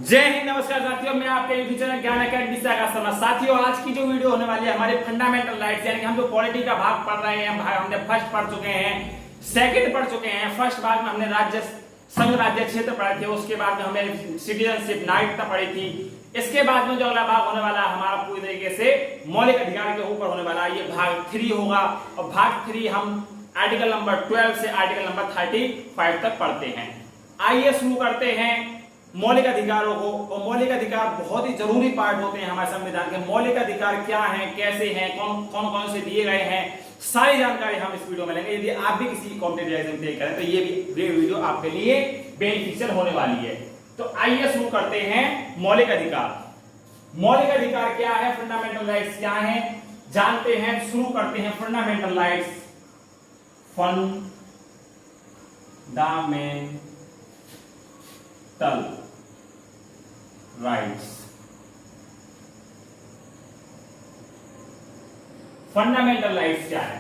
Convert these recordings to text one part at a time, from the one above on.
जय हिंद, नमस्कार साथियों, मैं आपके यूट्यूब चैनल ज्ञान अकेडमी से आकाश शर्मा। साथियों, आज की जो वीडियो होने वाली है हमारे फंडामेंटल राइट्स, यानी हम जो पॉलिटी का भाग पढ़ रहे हैं, हमने फर्स्ट पढ़ चुके हैं, सेकंड पढ़ चुके हैं। फर्स्ट भाग में हमने राज्य संघ राज्य क्षेत्र पढ़े थे, उसके बाद में हमने सिटीजनशिप नागरिकता पढ़ी थी। इसके बाद में जो अगला भाग होने वाला है हमारा पूरी तरीके से मौलिक अधिकार के ऊपर होने वाला है, ये भाग 3 होगा। और भाग 3 हम आर्टिकल नंबर 12 से आर्टिकल नंबर 35 तक पढ़ते हैं। आइए शुरू करते हैं मौलिक अधिकारों को। और मौलिक अधिकार बहुत ही जरूरी पार्ट होते हैं हमारे संविधान के। मौलिक अधिकार क्या हैं, कैसे हैं, कौन कौन से दिए गए हैं, सारी जानकारी हम इस वीडियो में लेंगे। यदि आप भी किसी कॉम्पिटिटिव एग्जाम तैयारी करें तो ये वीडियो आपके लिए बेनिफिशियल होने वाली है। तो आइए शुरू करते हैं मौलिक अधिकार। मौलिक अधिकार क्या है, फंडामेंटल राइट्स क्या है, जानते हैं। शुरू करते हैं fundamental rights. Fundamental rights. Fundamental rights क्या है?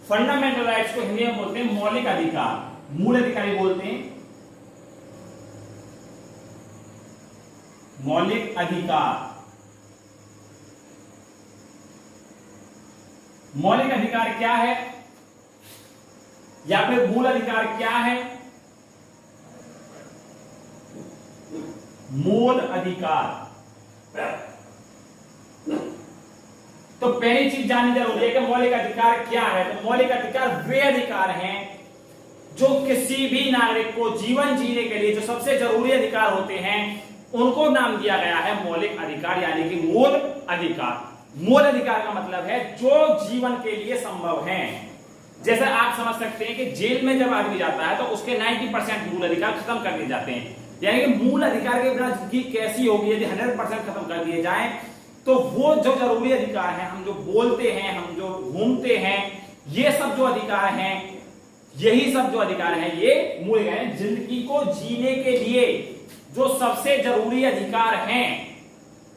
फंडामेंटल राइट्स को हिंदी में बोलते हैं मौलिक अधिकार, मूल अधिकारी बोलते हैं। मौलिक अधिकार, मौलिक अधिकार क्या है या फिर मूल अधिकार क्या है? मूल अधिकार। तो पहली चीज जाननी जरूरी है कि मौलिक अधिकार क्या है। तो मौलिक अधिकार वे अधिकार हैं जो किसी भी नागरिक को जीवन जीने के लिए जो सबसे जरूरी अधिकार होते हैं उनको नाम दिया गया है मौलिक अधिकार, यानी कि मूल अधिकार। मूल अधिकार का मतलब है जो जीवन के लिए संभव है। जैसे आप समझ सकते हैं कि जेल में जब आदमी जाता है तो उसके 90% मूल अधिकार खत्म कर दिए जाते हैं। यानी कि मूल अधिकार के बिना जिंदगी कैसी होगी यदि 100% खत्म कर दिए जाएं, तो वो जो जरूरी अधिकार है, हम जो बोलते हैं, हम जो घूमते हैं, ये सब जो अधिकार हैं, यही सब जो अधिकार हैं ये मूल अधिकार हैं। जिंदगी को जीने के लिए जो सबसे जरूरी अधिकार हैं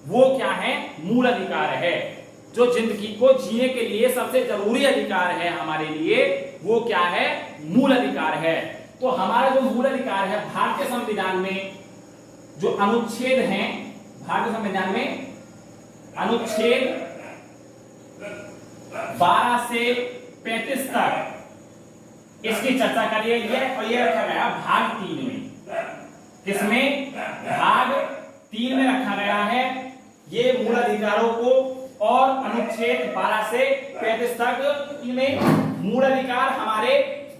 वो क्या है? मूल अधिकार है। जो जिंदगी को जीने के लिए सबसे जरूरी अधिकार है हमारे लिए वो क्या है? मूल अधिकार है। तो हमारा जो मूल अधिकार है भारतीय संविधान में जो अनुच्छेद हैं, भारतीय संविधान में अनुच्छेद 12 से 35 तक इसकी चर्चा करी गई है। और यह रखा गया भाग 3 में। किसमें? भाग 3 में रखा गया है ये मूल अधिकारों को। और अनुच्छेद 12 से 35 तक में मूल अधिकार हमारे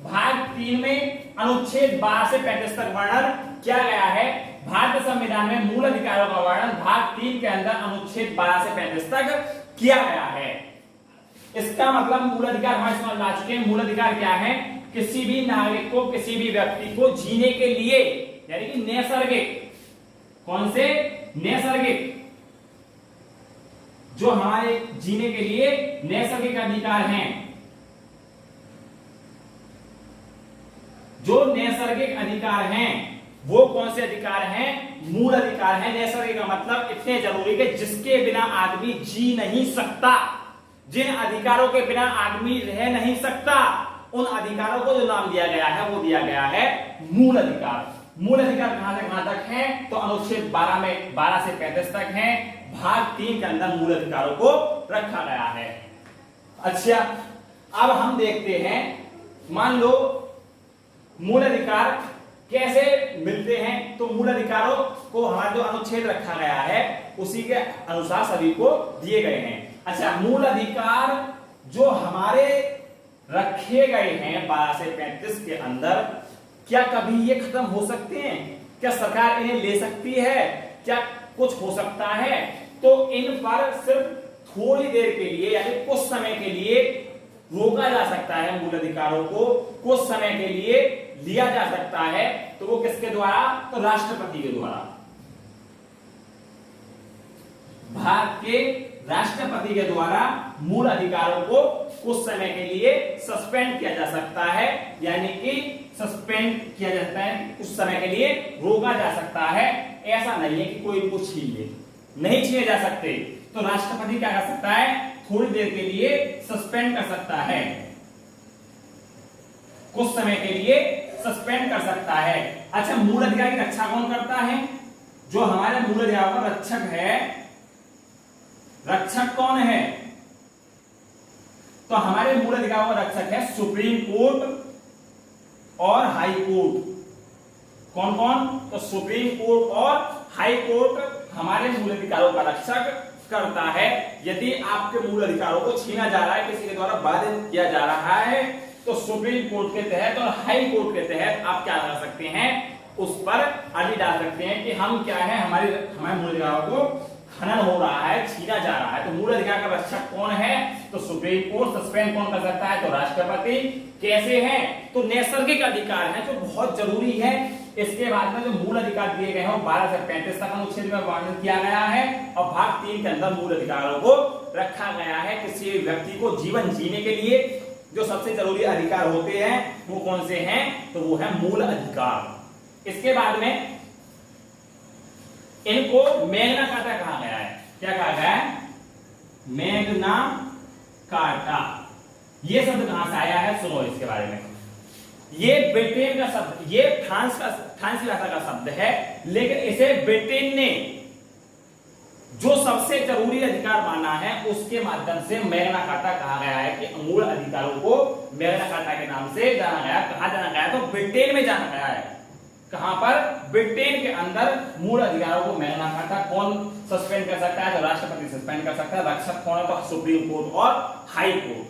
भाग 3 में अनुच्छेद 12 से 35 तक वर्णन किया गया है। भारतीय संविधान में मूल अधिकारों का वर्णन भाग 3 के अंदर अनुच्छेद 12 से 35 तक किया गया है। इसका मतलब मूल अधिकार हमारे समझ में आ चुके हैं। मूल अधिकार क्या है? किसी भी नागरिक को, किसी भी व्यक्ति को जीने के लिए, यानी कि नैसर्गिक, कौन से? नैसर्गिक, जो हमारे जीने के लिए नैसर्गिक अधिकार हैं, जो नैसर्गिक अधिकार हैं वो कौन से अधिकार हैं? मूल अधिकार हैं। नैसर्गिक का मतलब इतने जरूरी कि जिसके बिना आदमी जी नहीं सकता, जिन अधिकारों के बिना आदमी रह नहीं सकता, उन अधिकारों को जो नाम दिया गया है वो दिया गया है मूल अधिकार। मूल अधिकार कहां से कहां तक है? तो अनुच्छेद 12 में 12 से 35 तक है। भाग 3 के अंदर मूल अधिकारों को रखा गया है। अच्छा, अब हम देखते हैं, मान लो मूल अधिकार कैसे मिलते हैं। तो मूल अधिकारों को हमारा जो अनुच्छेद रखा गया है उसी के अनुसार सभी को दिए गए हैं। अच्छा, मूल अधिकार जो हमारे रखे गए हैं 12 से 35 के अंदर, क्या कभी ये खत्म हो सकते हैं? क्या सरकार इन्हें ले सकती है? क्या कुछ हो सकता है? तो इन पर सिर्फ थोड़ी देर के लिए, यानी कुछ समय के लिए रोका जा सकता है। मूल अधिकारों को कुछ समय के लिए लिया जा सकता है। तो वो किसके द्वारा? तो राष्ट्रपति के द्वारा। भारत के राष्ट्रपति के द्वारा मूल अधिकारों को कुछ समय के लिए सस्पेंड किया जा सकता है, यानी कि सस्पेंड किया जा सकता है, कुछ समय के लिए रोका जा सकता है। ऐसा नहीं है कि कोई इनको छीन ले, नहीं छीने जा सकते। तो राष्ट्रपति क्या कर सकता है? थोड़ी देर के लिए सस्पेंड कर सकता है, कुछ समय के लिए सस्पेंड कर सकता है। अच्छा, मूल अधिकार की रक्षा कौन करता है? जो हमारे मूल अधिकारों का रक्षक है, रक्षक कौन है? तो हमारे मूल अधिकारों का रक्षक है सुप्रीम कोर्ट और हाई कोर्ट। कौन कौन? तो सुप्रीम कोर्ट और हाई कोर्ट हमारे मूल अधिकारों का रक्षक करता है। यदि आपके मूल अधिकारों को छीना जा रहा है, किसी के द्वारा बाधित किया जा रहा है, तो सुप्रीम कोर्ट के तहत और हाई कोर्ट के तहत आप क्या कर सकते हैं? उस पर अर्जी डाल सकते हैं कि हम क्या है, हमारे मूल अधिकारों को हनन हो रहा है, छीना जा रहा है। तो मूल अधिकार का रक्षक कौन है? तो सुप्रीम कोर्ट। सस्पेंड कौन कर सकता है? तो राष्ट्रपति। कैसे है? तो नैसर्गिक अधिकार है जो बहुत जरूरी है। इसके बाद में जो मूल अधिकार दिए गए हैं वो 12 से 35 तक अनुच्छेद में वर्णन किया गया है और भाग 3 के अंदर मूल अधिकारों को रखा गया है। किसी व्यक्ति को जीवन जीने के लिए जो सबसे जरूरी अधिकार होते हैं वो कौन से हैं? तो वो है मूल अधिकार। इसके बाद में इनको मैग्ना कार्टा कहा गया है। क्या कहा गया है? Magna carta. ये शब्द कहां से आया है? सुनो इसके बारे में। ये ब्रिटेन का शब्द, ये फ्रांसीसी भाषा का शब्द है, लेकिन इसे ब्रिटेन ने जो सबसे जरूरी अधिकार माना है उसके माध्यम से मैग्ना कार्टा कहा गया है कि मूल अधिकारों को मैग्ना कार्टा के नाम से जाना गया। कहां जाना गया? तो ब्रिटेन में जाना गया है। कहां पर? ब्रिटेन के अंदर मूल अधिकारों को मैग्ना कार्टा। कौन सस्पेंड कर सकता है? तो राष्ट्रपति सस्पेंड कर सकता है। रक्षक कौन है? तो सुप्रीम कोर्ट और हाई कोर्ट।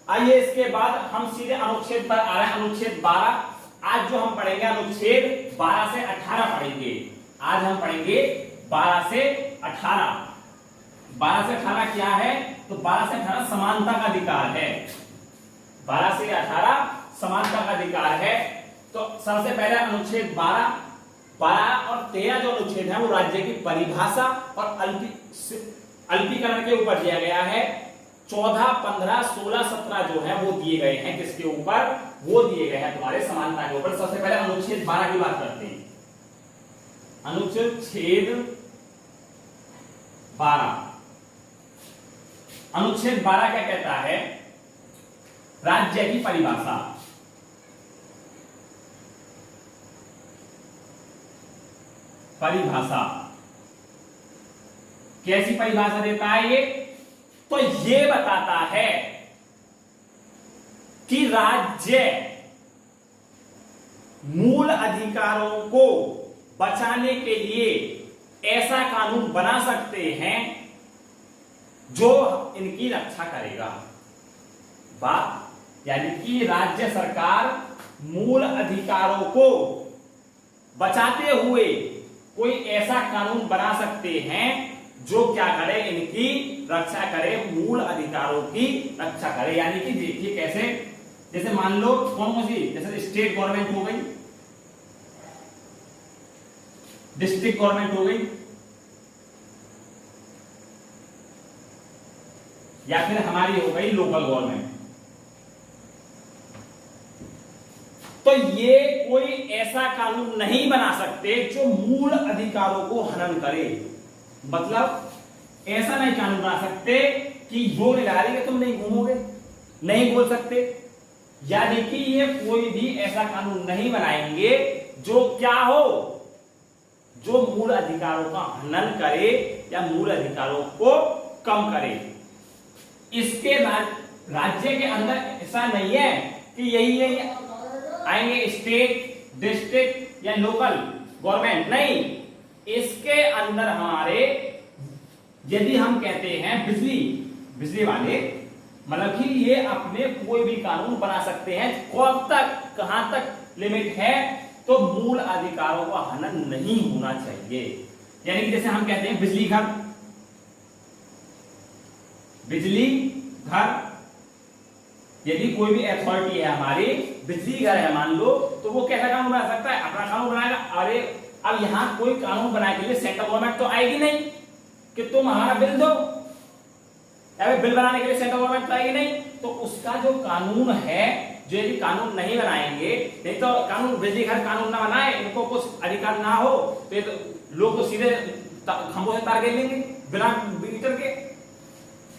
आइए इसके बाद हम सीधे अनुच्छेद पर आ रहे हैं। अनुच्छेद 12। आज जो हम पढ़ेंगे अनुच्छेद 12 से 18 पढ़ेंगे। आज हम पढ़ेंगे 12 से 18। 12 से 18 क्या है? तो 12 से 18 समानता का अधिकार है। 12 से 18 समानता का अधिकार है। तो सबसे पहले अनुच्छेद 12 और 13 जो अनुच्छेद है वो राज्य की परिभाषा और अल्पीकरण के ऊपर दिया गया है। 14, 15, 16, 17 जो है वो दिए गए हैं। किसके ऊपर? वो दिए गए हैं तुम्हारे समानता के ऊपर। सबसे पहले अनुच्छेद 12 की बात करते हैं। अनुच्छेद 12। अनुच्छेद 12 क्या कहता है? राज्य की परिभाषा। परिभाषा कैसी परिभाषा देता है ये? तो ये बताता है कि राज्य मूल अधिकारों को बचाने के लिए ऐसा कानून बना सकते हैं जो इनकी रक्षा करेगा। बात यानी कि राज्य सरकार मूल अधिकारों को बचाते हुए कोई ऐसा कानून बना सकते हैं जो क्या करे? इनकी रक्षा करे, मूल अधिकारों की रक्षा करे। यानी कि देखिए कैसे, जैसे मान लो कौन सी, जैसे स्टेट गवर्नमेंट हो गई, डिस्ट्रिक्ट गवर्नमेंट हो गई, या फिर हमारी हो गई लोकल गवर्नमेंट। तो ये कोई ऐसा कानून नहीं बना सकते जो मूल अधिकारों को हनन करे। मतलब ऐसा नहीं कानून बना सकते कि योग लगा रही है तुम नहीं घूमोगे, नहीं बोल सकते। यानी कि ये कोई भी ऐसा कानून नहीं बनाएंगे जो क्या हो, जो मूल अधिकारों का हनन करे या मूल अधिकारों को कम करे। इसके बाद राज्य के अंदर ऐसा नहीं है कि यही आएंगे स्टेट, डिस्ट्रिक्ट या लोकल गवर्नमेंट, नहीं। इसके अंदर हमारे, यदि हम कहते हैं बिजली वाले, मतलब कि ये अपने कोई भी कानून बना सकते हैं। कब तक, कहां तक लिमिट है? तो मूल अधिकारों का हनन नहीं होना चाहिए। यानी कि जैसे हम कहते हैं बिजली घर, यदि कोई भी अथॉरिटी है हमारी, बिजली घर है मान लो, तो वो कैसा कानून बना सकता है? अपना कानून बनाएगा। अरे अब यहां कोई कानून बनाने के लिए सेंट्रल गवर्नमेंट तो आएगी नहीं कि तुम हमारा बिल दो, या बिल बनाने के लिए सेंट्रल गवर्नमेंट तो आएगी नहीं। तो उसका जो कानून है, जो यदि कानून नहीं बनाएंगे, नहीं तो कानून, बिजली घर कानून ना बनाए, इनको कुछ अधिकार ना हो, तो लोग तो सीधे खंभों से तार गिर लेंगे बिना मीटर के।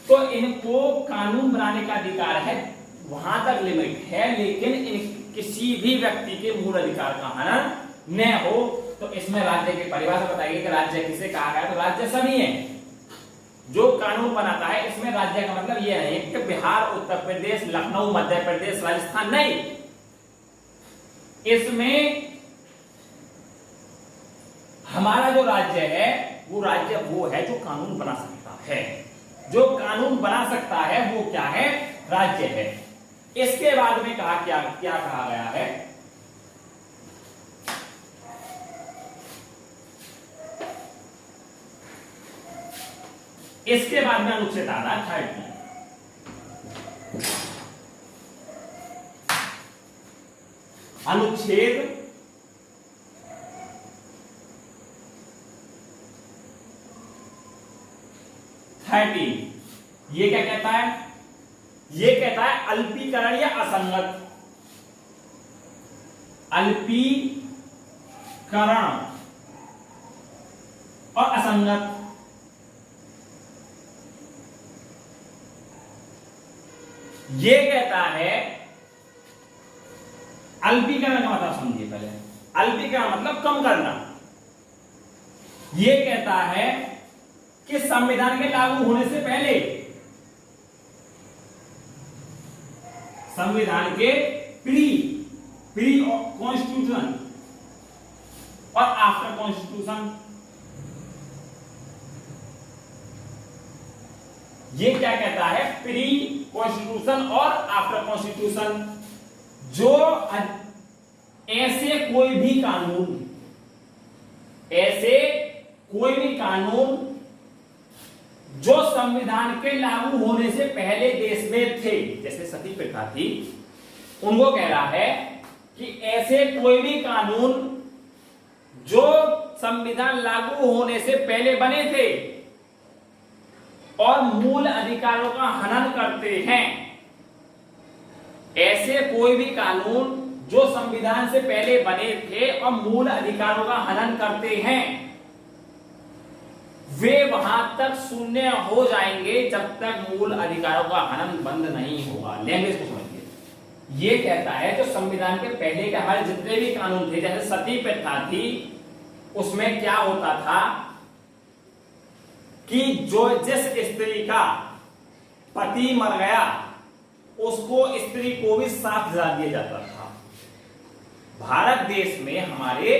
तो इनको कानून बनाने का अधिकार है, वहां तक लिमिट है, लेकिन किसी भी व्यक्ति के मूल अधिकार का हनन न हो। तो इसमें राज्य की परिभाषा बताइए कि राज्य किसे कहा गया। तो राज्य सभी है जो कानून बनाता है। इसमें राज्य का मतलब ये नहीं कि बिहार, उत्तर प्रदेश, लखनऊ, मध्य प्रदेश, राजस्थान, नहीं। इसमें हमारा जो राज्य है वो राज्य वो है जो कानून बना सकता है। जो कानून बना सकता है वो क्या है? राज्य है। इसके बाद में कहा क्या कहा गया है? इसके बाद में अनुच्छेद आ रहा है 30। अनुच्छेद 30 ये क्या कहता है? ये कहता है अल्पीकरण या असंगत, अल्पीकरण और असंगत। ये कहता है अल्पीकरण का मतलब समझिए पहले। अल्पीकरण मतलब कम करना। ये कहता है कि संविधान के लागू होने से पहले, संविधान के प्री कॉन्स्टिट्यूशन और आफ्टर कॉन्स्टिट्यूशन, ये क्या कहता है? प्री कॉन्स्टिट्यूशन और आफ्टर कॉन्स्टिट्यूशन, जो ऐसे कोई भी कानून जो संविधान के लागू होने से पहले देश में थे, जैसे सती प्रथा थी, उनको कह रहा है कि ऐसे कोई भी कानून जो संविधान लागू होने से पहले बने थे और मूल अधिकारों का हनन करते हैं, ऐसे कोई भी कानून जो संविधान से पहले बने थे और मूल अधिकारों का हनन करते हैं, वे वहां तक शून्य हो जाएंगे जब तक मूल अधिकारों का हनन बंद नहीं होगा। लैंग्वेज को समझिए। ये कहता है जो संविधान के पहले के हमारे जितने भी कानून थे, जैसे सती प्रथा थी, उसमें क्या होता था कि जो जिस स्त्री का पति मर गया उसको, स्त्री को भी 7,000 दिया जाता था। भारत देश में हमारे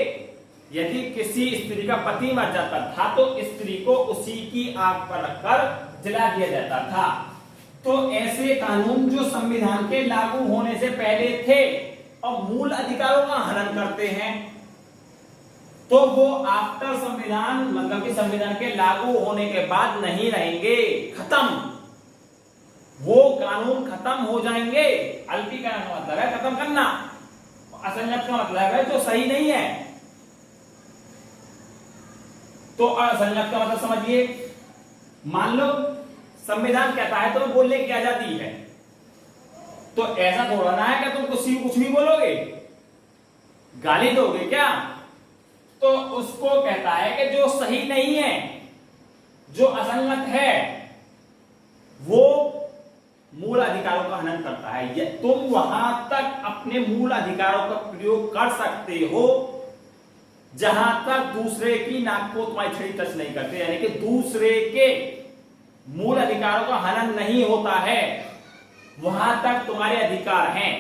यदि किसी स्त्री का पति मर जाता था तो स्त्री को उसी की आग पर रखकर जला दिया जाता था। तो ऐसे कानून जो संविधान के लागू होने से पहले थे और मूल अधिकारों का हनन करते हैं, तो वो आफ्टर संविधान, मतलब कि संविधान के लागू होने के बाद नहीं रहेंगे, खत्म, वो कानून खत्म हो जाएंगे। अल्पीकरण का मतलब है खत्म करना, असंगत का मतलब है जो सही नहीं है। तो असंगत का मतलब समझिए, मान लो संविधान कहता है तुम्हें बोलने की आजादी है, तो ऐसा थोड़ा ना है कि तुम कुछ भी बोलोगे, गाली दोगे क्या? तो उसको कहता है कि जो सही नहीं है, जो असंगत है, वो मूल अधिकारों का हनन करता है। तुम वहां तक अपने मूल अधिकारों का प्रयोग कर सकते हो जहां तक दूसरे की नाक को तुम्हारी छड़ी टच नहीं करते, यानी कि दूसरे के मूल अधिकारों का हनन नहीं होता है, वहां तक तुम्हारे अधिकार हैं।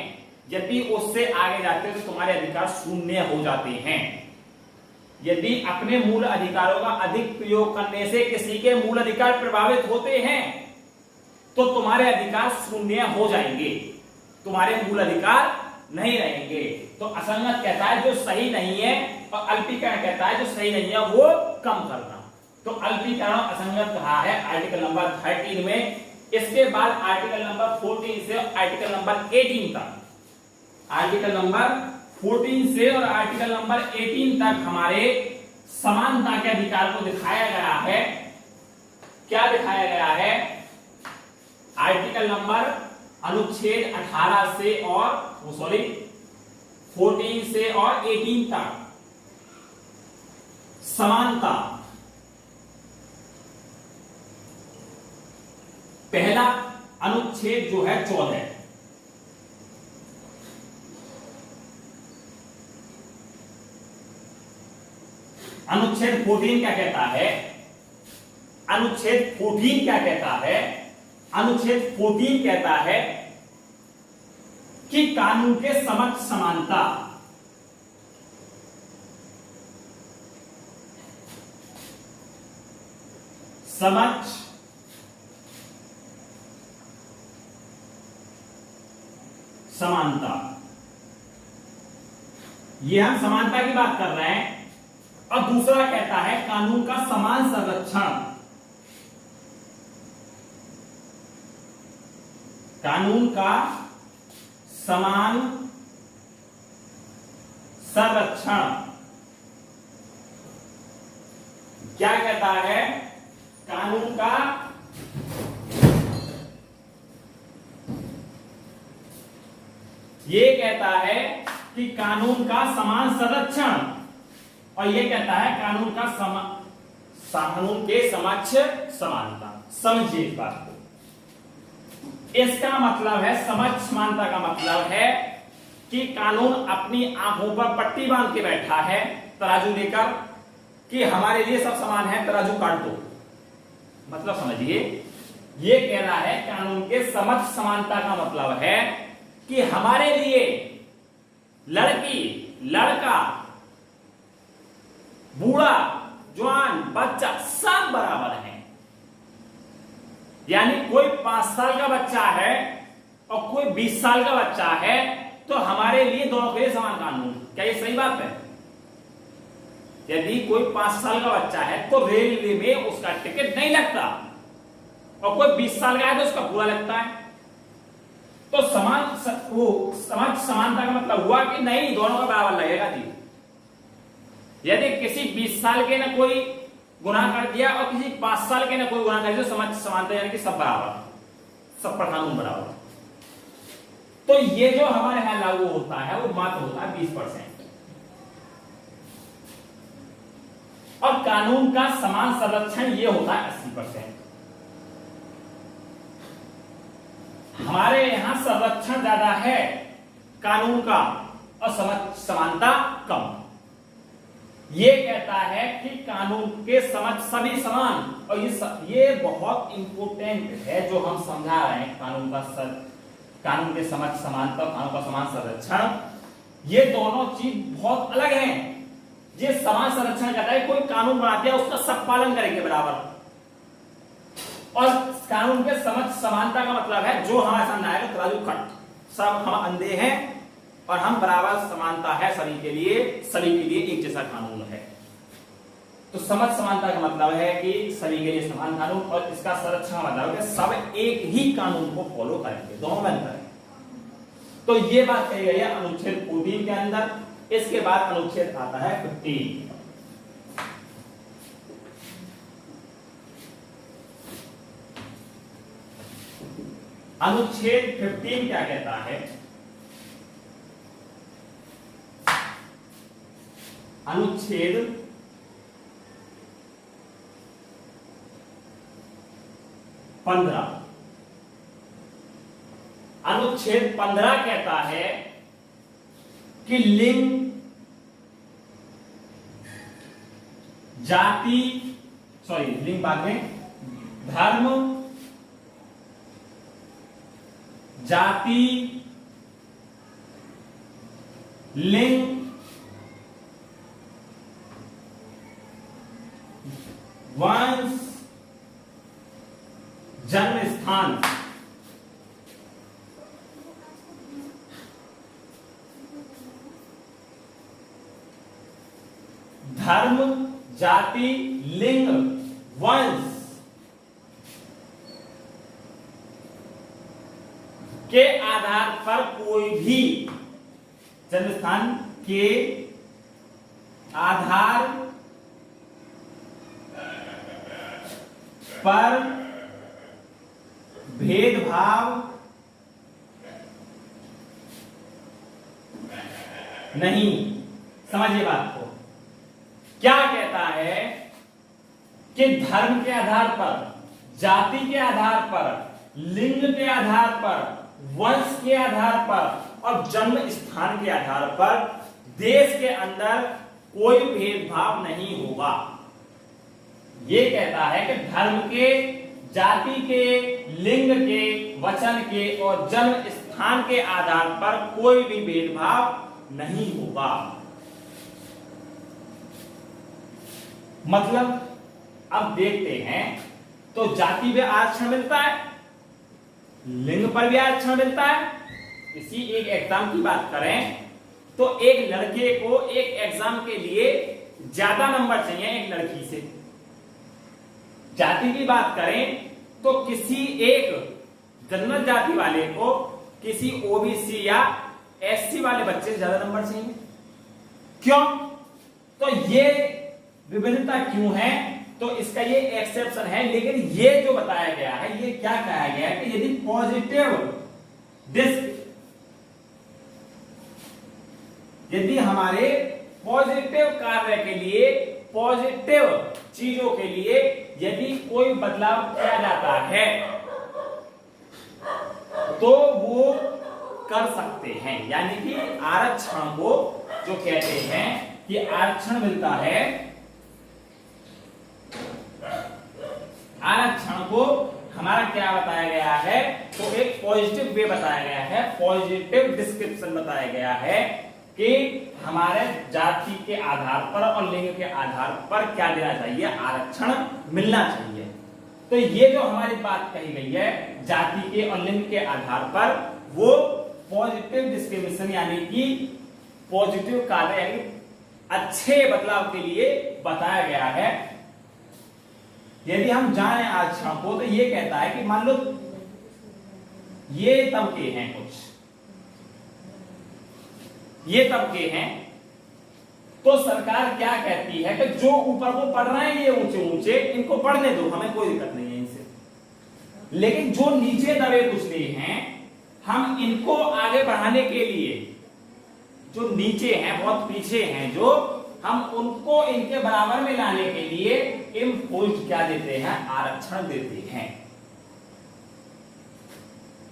यदि उससे आगे जाते हो तो तुम्हारे अधिकार शून्य हो जाते हैं। यदि अपने मूल अधिकारों का अधिक प्रयोग करने से किसी के मूल अधिकार प्रभावित होते हैं तो तुम्हारे अधिकार शून्य हो जाएंगे, तुम्हारे मूल अधिकार नहीं रहेंगे। तो असंगत कहता है जो सही नहीं है और अल्पीकरण कहता है जो सही नहीं है वो कम करना। तो अल्पीकरण असंगत कहा है आर्टिकल नंबर 13 में। इसके बाद आर्टिकल नंबर 14 से आर्टिकल नंबर 18 तक, आर्टिकल नंबर 14 से और आर्टिकल नंबर 18 तक हमारे समानता के अधिकार को दिखाया गया है। क्या दिखाया गया है? आर्टिकल नंबर अनुच्छेद 18 से और 14 से और 18 तक समानता। पहला अनुच्छेद जो है 14, अनुच्छेद 14 क्या कहता है? अनुच्छेद 14 क्या कहता है? अनुच्छेद 14 कहता है कि कानून के समक्ष समानता, समक्ष समानता, ये हम समानता की बात कर रहे हैं। अब दूसरा कहता है कानून का समान संरक्षण, कानून का समान संरक्षण क्या कहता है? कानून का ये कहता है कि कानून का समान संरक्षण, और ये कहता है कानून का कानून के समक्ष समानता। समझिए इस बात को। इसका मतलब है समक्ष समानता का मतलब है कि कानून अपनी आंखों पर पट्टी बांध के बैठा है तराजू लेकर कि हमारे लिए सब समान है, तराजू काट दो। मतलब समझिए, ये कह रहा है कानून के समक्ष समानता का मतलब है कि हमारे लिए लड़की, लड़का, बूढ़ा, जवान, बच्चा सब बराबर हैं। यानी कोई 5 साल का बच्चा है और कोई 20 साल का बच्चा है, तो हमारे लिए दोनों के लिए समान कानून। क्या ये सही बात है? यदि कोई 5 साल का बच्चा है तो रेलवे में उसका टिकट नहीं लगता, और कोई 20 साल का है तो उसका पूरा लगता है। तो समक्ष समानता का मतलब हुआ कि नहीं, दोनों का बराबर लगेगा जी। यदि किसी 20 साल के ने कोई गुनाह कर दिया और किसी 5 साल के ने कोई गुनाह कर दिया, तो समक्ष समानता यानी कि सब बराबर, सब पर कानून बराबर। तो ये जो हमारे यहां लागू होता है वो मात्र होता है 20%। और कानून का समान संरक्षण ये होता है 80%। हमारे यहां संरक्षण ज्यादा है कानून का और समानता कम। ये कहता है कि कानून के समक्ष सभी समान, और ये बहुत इंपोर्टेंट है जो हम समझा रहे हैं। कानून के समक्ष समानता, कानून का समान संरक्षण, ये दोनों चीज बहुत अलग हैं। ये समान संरक्षण कहता है कोई कानून बना दिया उसका सब पालन करेंगे बराबर, और कानून के समक्ष समानता का मतलब है जो हमारे सामने आएगा तराजू कट, सब हम अंधे हैं और हम बराबर, समानता है सभी के लिए एक जैसा कानून है। तो समक्ष समानता का मतलब है कि सभी के लिए समान कानून, और इसका संरक्षण का मतलब है सब एक ही कानून को फॉलो करेंगे, दोनों में अंतर है। तो ये बात कही गई है अनुच्छेद 14 के अंदर। इसके बाद अनुच्छेद आता है 15। अनुच्छेद 15 क्या कहता है? अनुच्छेद 15, अनुच्छेद 15 कहता है कि लिंग, जाति, लिंग बाद में, धर्म, जाति, लिंग, वंश, जन्म स्थान, धर्म, जाति, लिंग, वंश के आधार पर कोई भी, जन्म स्थान के आधार पर भेदभाव नहीं। समझिए बात को। क्या कहता है कि धर्म के आधार पर, जाति के आधार पर, लिंग के आधार पर, वंश के आधार पर और जन्म स्थान के आधार पर देश के अंदर कोई भेदभाव नहीं होगा। ये कहता है कि धर्म के, जाति के, लिंग के, वचन के और जन्म स्थान के आधार पर कोई भी भेदभाव नहीं होगा। मतलब अब देखते हैं, तो जाति में आरक्षण मिलता है, लिंग पर भी आरक्षण मिलता है। इसी एक एग्जाम की बात करें तो एक लड़के को एक एग्जाम के लिए ज्यादा नंबर चाहिए एक लड़की से। जाति की बात करें तो किसी एक जनरल जाति वाले को किसी ओबीसी या एससी वाले बच्चे से ज्यादा नंबर चाहिए। क्यों? तो ये विभिन्नता क्यों है? तो इसका ये एक्सेप्शन है, लेकिन ये जो बताया गया है, ये क्या कहा गया है कि यदि यदि हमारे पॉजिटिव कार्य के लिए, पॉजिटिव चीजों के लिए यदि कोई बदलाव किया जाता है तो वो कर सकते हैं। यानी कि आरक्षण को जो कहते हैं कि आरक्षण मिलता है, आरक्षण को हमारा क्या बताया गया है? तो एक पॉजिटिव वे बताया गया है, पॉजिटिव डिस्क्रिप्शन बताया गया है कि हमारे जाति के आधार पर और लिंग के आधार पर क्या देना चाहिए? आरक्षण मिलना चाहिए। तो ये जो हमारी बात कही गई है जाति के और लिंग के आधार पर, वो पॉजिटिव डिस्क्रिमिनेशन यानी कि पॉजिटिव कार्य यानी अच्छे बदलाव के लिए बताया गया है। यदि हम जाने आरक्षण को तो ये कहता है कि मान लो ये तबके हैं, कुछ ये तबके हैं, तो सरकार क्या कहती है कि जो ऊपर को पढ़ रहे हैं ये ऊंचे ऊंचे, इनको पढ़ने दो, हमें कोई दिक्कत नहीं है इनसे। लेकिन जो नीचे दबे कुचले हैं, हम इनको आगे बढ़ाने के लिए, जो नीचे हैं, बहुत पीछे हैं, जो हम उनको इनके बराबर में लाने के लिए इम्पोज्ड क्या देते हैं? आरक्षण देते हैं।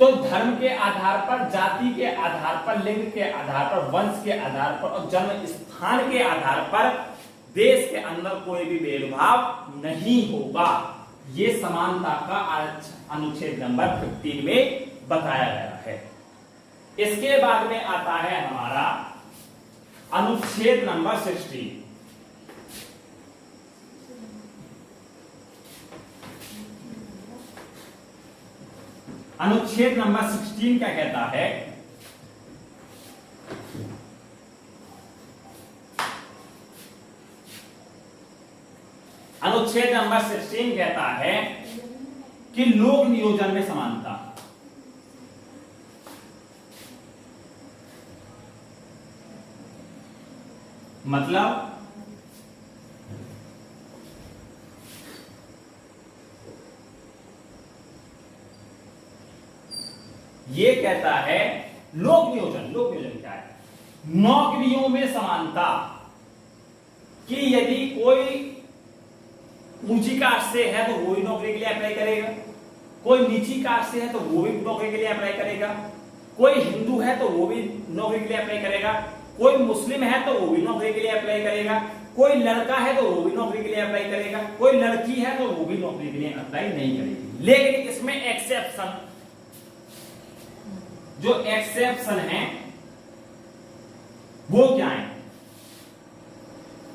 तो धर्म के आधार पर, जाति के आधार पर, लिंग के आधार पर, वंश के आधार पर और जन्म स्थान के आधार पर देश के अंदर कोई भी भेदभाव नहीं होगा। ये समानता का अनुच्छेद नंबर 15 में बताया गया है। इसके बाद में आता है हमारा अनुच्छेद नंबर 16। अनुच्छेद नंबर 16 क्या कहता है? अनुच्छेद नंबर 16 कहता है कि लोक नियोजन में समानता। मतलब ये कहता है लोक नियोजन, लोक नियोजन क्या है? नौकरियों में समानता, कि यदि कोई ऊंची कास्ट से है तो वो भी नौकरी के लिए अप्लाई करेगा, कोई नीची कास्ट से है तो वो भी नौकरी के लिए अप्लाई करेगा, कोई हिंदू है तो वो भी नौकरी के लिए अप्लाई करेगा, कोई मुस्लिम है तो वो भी नौकरी के लिए अप्लाई करेगा, कोई लड़का है तो वो भी नौकरी के लिए अप्लाई करेगा, कोई लड़की है तो वो भी नौकरी के लिए अप्लाई नहीं करेगी। लेकिन इसमें एक्सेप्शन, जो एक्सेप्शन है वो क्या है?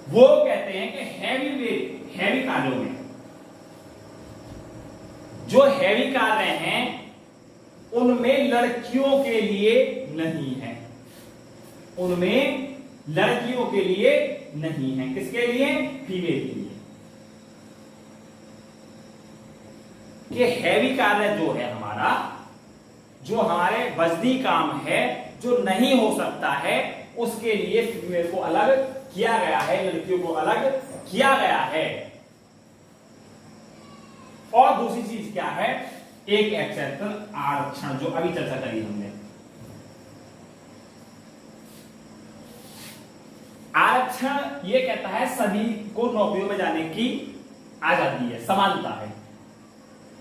वो कहते हैं कि हैवी कार्यों में, जो हैवी कार्य हैं उनमें लड़कियों के लिए नहीं है, उनमें लड़कियों के लिए नहीं है। किसके लिए? फीमेल के लिए। कि हैवी कार्य जो है हमारा, जो हमारे वजनी काम है, जो नहीं हो सकता है, उसके लिए फीमेल को अलग किया गया है, लड़कियों को अलग किया गया है। और दूसरी चीज क्या है? एक एक्सेप्शन आरक्षण, जो अभी चर्चा करी हमने। आरक्षण ये कहता है सभी को नौकरियों में जाने की आजादी है, समानता है।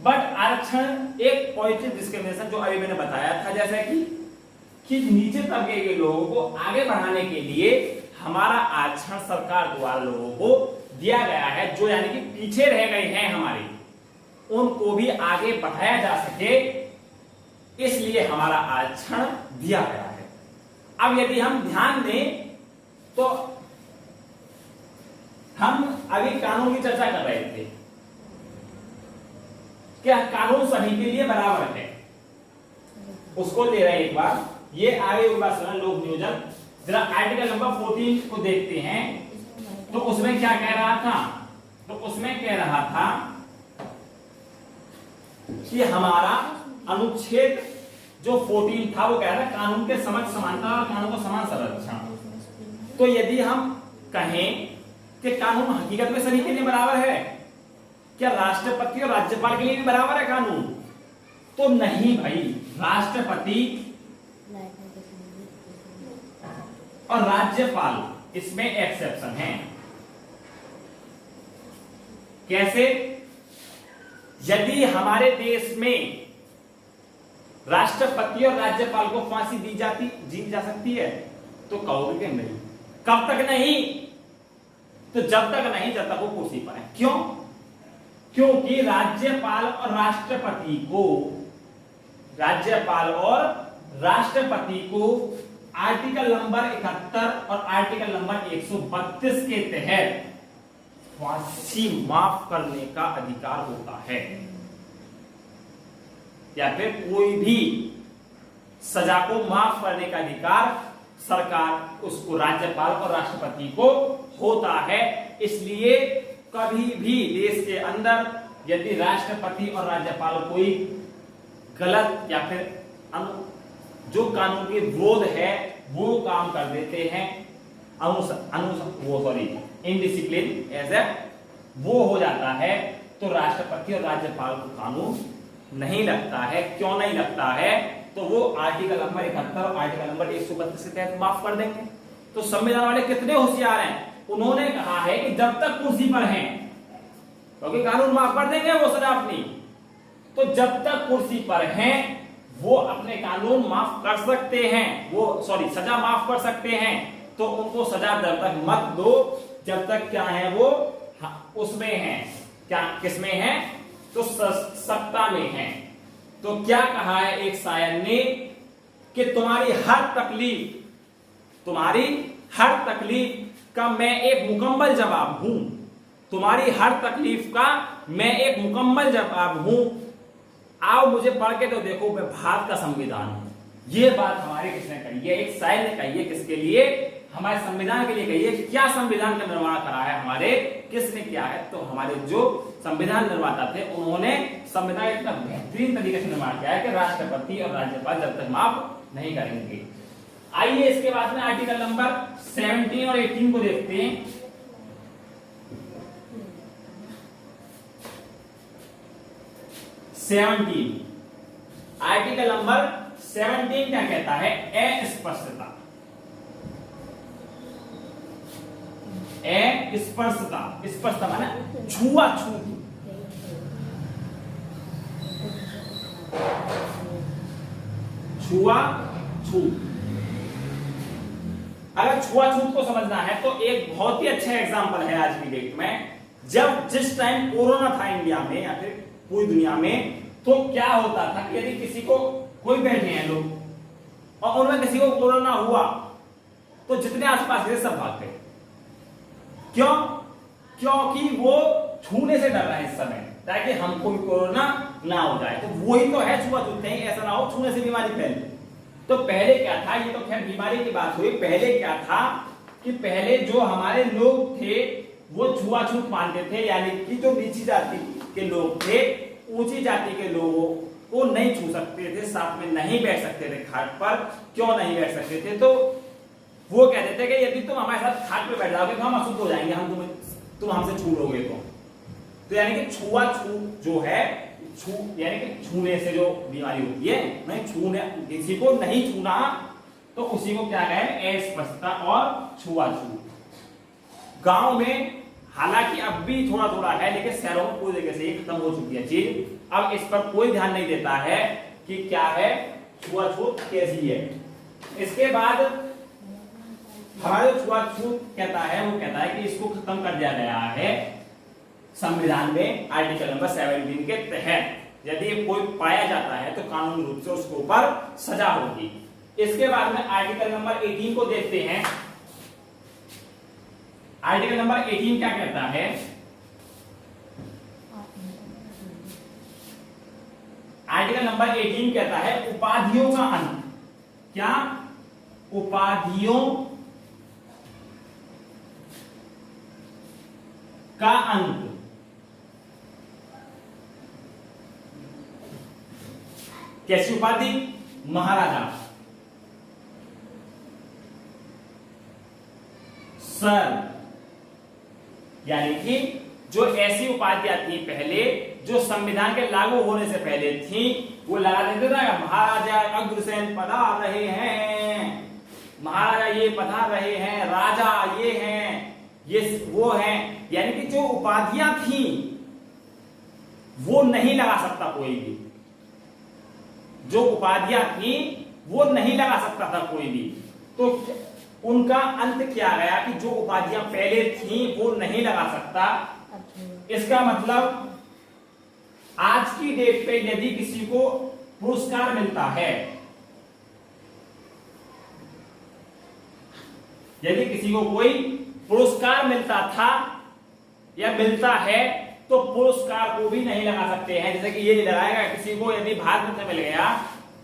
बट आरक्षण एक पॉजिटिव डिस्क्रिमिनेशन, जो अभी मैंने बताया था, जैसे कि नीचे तबके के लोगों को आगे बढ़ाने के लिए हमारा आरक्षण सरकार द्वारा लोगों को दिया गया है, जो यानी कि पीछे रह गए हैं हमारे, उनको भी आगे बढ़ाया जा सके, इसलिए हमारा आरक्षण दिया गया है। अब यदि हम ध्यान दें तो हम अभी कानून की चर्चा कर रहे थे, क्या कानून सभी के लिए बराबर है, उसको ले रहे हैं एक बार। ये आगे एक बार सुना, लोक नियोजन, जरा आर्टिकल नंबर 14 को देखते हैं। तो उसमें क्या कह रहा था, तो उसमें कह रहा था कि हमारा अनुच्छेद जो 14 था वो कह रहा है कानून के समक्ष समानता और कानून को समान संरक्षण। तो यदि हम कहें कि कानून हकीकत में सभी के लिए बराबर है, क्या राष्ट्रपति और राज्यपाल के लिए भी बराबर है कानून? तो नहीं भाई, राष्ट्रपति और राज्यपाल इसमें एक्सेप्शन है। कैसे? यदि हमारे देश में राष्ट्रपति और राज्यपाल को फांसी दी जा सकती है, तो कहोगे कि नहीं। कब तक नहीं? तो जब तक नहीं जब तक वो कुर्सी पर है। क्यों? क्योंकि राज्यपाल और राष्ट्रपति को आर्टिकल नंबर 71 और आर्टिकल नंबर 132 के तहत फांसी माफ करने का अधिकार होता है, या फिर कोई भी सजा को माफ करने का अधिकार सरकार उसको राज्यपाल और राष्ट्रपति को होता है। इसलिए कभी भी देश के अंदर यदि राष्ट्रपति और राज्यपाल कोई गलत या फिर जो कानून के विरोध है वो काम कर देते हैं, इनडिसिप्लिन एज वो हो जाता है, तो राष्ट्रपति और राज्यपाल को कानून नहीं लगता है। क्यों नहीं लगता है? तो वो आर्टिकल नंबर 71 और आर्टिकल नंबर 132 के तहत माफ कर देंगे। तो संविधान वाले कितने होशियार हैं, उन्होंने कहा है कि जब तक कुर्सी पर हैं, क्योंकि कानून माफ कर देंगे वो सजा अपनी, तो जब तक कुर्सी पर हैं वो अपने कानून माफ कर सकते हैं, सजा माफ कर सकते हैं। तो उनको सजा जब तक मत दो जब तक क्या है वो उसमें है, क्या किसमें है? तो सत्ता में है। तो क्या कहा है एक शायर ने कि तुम्हारी हर तकलीफ का मैं एक मुकम्मल जवाब हूं, तुम्हारी हर तकलीफ का मैं एक मुकम्मल जवाब हूं, आओ मुझे पढ़ के तो देखो, मैं भारत का संविधान हूं। ये बात हमारे किसने कही है? एक शायर ने कही है। किसके लिए? हमारे संविधान के लिए कही है। क्या संविधान का निर्माण करा है हमारे? किसने किया है? तो हमारे जो संविधान निर्माता थे उन्होंने संविधान इतना बेहतरीन तरीके से निर्माण किया है कि राष्ट्रपति और राज्यपाल जब तक माफ नहीं करेंगे। आइए इसके बाद में आर्टिकल नंबर 17 और 18 को देखते हैं। आर्टिकल नंबर 17 क्या कहता है? अस्पष्टता। स्पष्टता माने छुआछूत। अगर छुआछूत को समझना है तो एक बहुत ही अच्छा एग्जांपल है आज की डेट में। जिस टाइम कोरोना था इंडिया में या फिर पूरी दुनिया में, तो क्या होता था कि यदि किसी को कोई बैठे हैं लोग और उनमें किसी को कोरोना हुआ तो जितने आसपास थे सब भाग गए। क्यों? क्योंकि वो छूने से डर रहा है इस समय, ताकि हमको भी कोरोना ना हो जाए। तो वही तो है छुआछूत, कहीं ऐसा ना हो छूने से बीमारी फैले। तो पहले क्या था, ये तो खैर बीमारी की बात हुई। पहले क्या था कि पहले जो हमारे लोग थे वो छुआछूत मानते थे, यानी कि जो नीची जाति के लोग थे ऊंची जाति के लोगों को नहीं छू सकते थे, साथ में नहीं बैठ सकते थे खाट पर। क्यों नहीं बैठ सकते थे? तो वो कहते थे कि यदि तुम हमारे साथ खाट पे बैठ जाओगे तो हम अशुद्ध हो जाएंगे, तुम हमसे छू लोगे तो यानी कि छुआछूत जो है, यानी कि छूने से जो बीमारी होती है, नहीं छूने, किसी को नहीं छूना, तो उसी को क्या कहें? अस्पष्टता और छुआछूत। गांव में हालांकि अब भी थोड़ा थोड़ा है, लेकिन शहरों में पूरी तरीके से खत्म हो चुकी है चीज। अब इस पर कोई ध्यान नहीं देता है कि क्या है छुआछूत कैसी है। इसके बाद हमारा जो छुआछूत कहता है वो कहता है कि इसको खत्म कर दिया गया है संविधान में आर्टिकल नंबर 17 के तहत। यदि कोई पाया जाता है तो कानूनी रूप से उसके ऊपर सजा होगी। इसके बाद में आर्टिकल नंबर 18 को देखते हैं। आर्टिकल नंबर 18 क्या कहता है? आर्टिकल नंबर 18 कहता है उपाधियों का अंत। क्या? उपाधियों का अंत। कैसी उपाधि? महाराजा, सर, यानी कि जो ऐसी उपाधियां थी पहले, जो संविधान के लागू होने से पहले थी, वो लगा देते थे। महाराजा अग्रसेन पधार रहे हैं, महाराजा ये पधार रहे हैं, राजा ये हैं, ये वो हैं, यानी कि जो उपाधियां थी वो नहीं लगा सकता कोई भी। जो उपाधियां थी वो नहीं लगा सकता था कोई भी। तो उनका अंत किया गया कि जो उपाधियां पहले थी वो नहीं लगा सकता। इसका मतलब आज की डेट पे यदि किसी को पुरस्कार मिलता है, यदि किसी को कोई पुरस्कार मिलता था या मिलता है तो पुरस्कार को भी नहीं लगा सकते हैं। जैसे कि ये नहीं लगाएगा किसी को, यदि भारत रत्न मिल गया,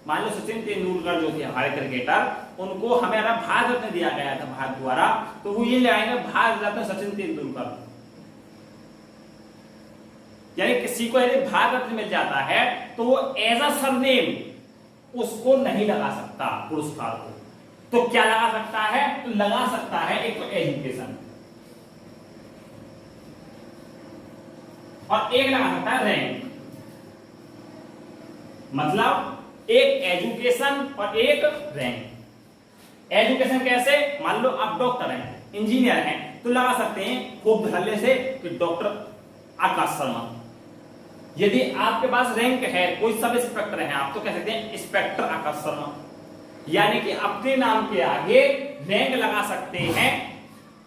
मान लो सचिन तेंदुलकर जो थे हमारे क्रिकेटर, उनको हमारा भारत रत्न दिया गया था भारत द्वारा, तो वो ये लगाएंगे भारत रत्न सचिन तेंदुलकर। यानी किसी को यदि भारत रत्न मिल जाता है तो वो एज अ सरनेम उसको नहीं लगा सकता पुरस्कार को। तो क्या लगा सकता है? तो लगा सकता है एक तो एजुकेशन, और एक लगा सकता है रैंक। मतलब एक एजुकेशन और एक रैंक। एजुकेशन कैसे? मान लो आप डॉक्टर हैं, इंजीनियर हैं, तो लगा सकते हैं खूब धड़ल्ले से कि डॉक्टर आकाश शर्मा। यदि आपके पास रैंक है, कोई सब इंस्पेक्टर है, आप तो कह सकते हैं इंस्पेक्टर आकाश शर्मा। यानी कि अपने नाम के आगे रैंक लगा सकते हैं,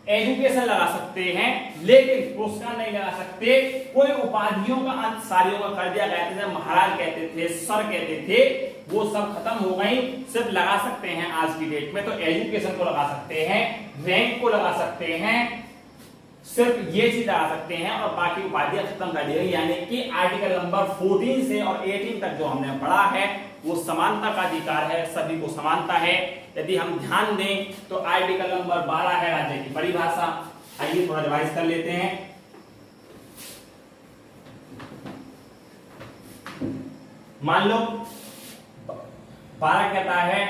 एजुकेशन लगा सकते हैं, लेकिन पुरस्कार नहीं लगा सकते। कोई उपाधियों का अंत सारियों का कर दिया गया। जैसे महाराज कहते थे, सर कहते थे, वो सब खत्म हो गई। सिर्फ लगा सकते हैं आज की डेट में तो एजुकेशन को लगा सकते हैं, रैंक को लगा सकते हैं, सिर्फ ये चीज लगा सकते हैं, और बाकी उपाधियां खत्म कर दी गई। यानी कि आर्टिकल नंबर 14 से और 18 तक जो हमने पढ़ा है वो समानता का अधिकार है, सभी को समानता है। यदि हम ध्यान दें तो आर्टिकल नंबर 12 है राज्य की परिभाषा। आइए थोड़ा रिवाइज कर लेते हैं। मान लो 12 कहता है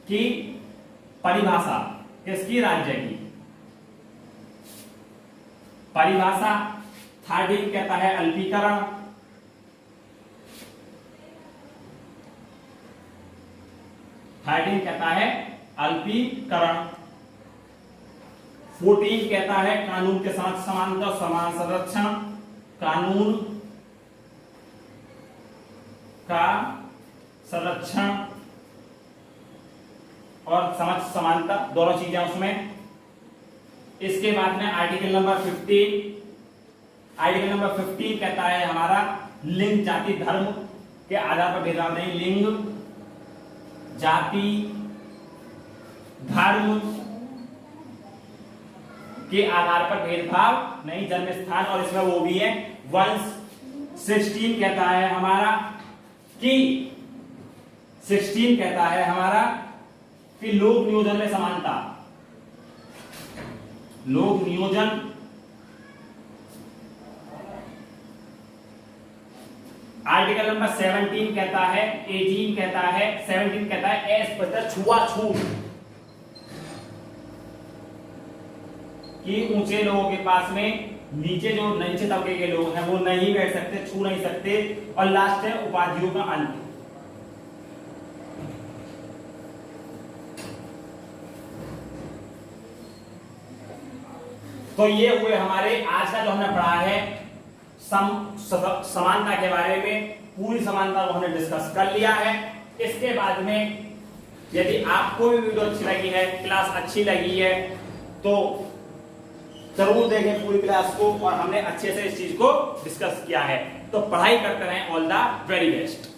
कि परिभाषा किसकी? राज्य की परिभाषा। 13 कहता है अल्पीकरण। 13 कहता है अल्पीकरण। 14 कहता है कानून के साथ समानता, समान संरक्षण। कानून का संरक्षण और समक्ष समानता, दोनों चीजें उसमें। इसके बाद में आर्टिकल नंबर 15, आर्टिकल नंबर 15 कहता है हमारा लिंग, जाति, धर्म के आधार पर भेदभाव नहीं। लिंग, जाति, धर्म के आधार पर भेदभाव नहीं। जन्म स्थान, और इसमें वो भी है वंश। 16 कहता है हमारा कि 16 कहता है हमारा कि लोक नियोजन में समानता। लोक नियोजन, आर्टिकल नंबर 17 कहता है, 18 कहता है, 17 कहता है अस्पृश्यता, छुआछूत, कि ऊंचे लोगों के पास में नीचे जो नीचे तबके के लोग हैं वो नहीं बैठ सकते, छू नहीं सकते। और लास्ट है उपाधियों का अंत। तो ये हुए हमारे आज का जो हमने पढ़ा है समानता के बारे में। पूरी समानता को हमने डिस्कस कर लिया है। इसके बाद में यदि आपको भी वीडियो अच्छी लगी है, क्लास अच्छी लगी है, तो जरूर देखें पूरी क्लास को, और हमने अच्छे से इस चीज को डिस्कस किया है। तो पढ़ाई करते रहें। All the very best.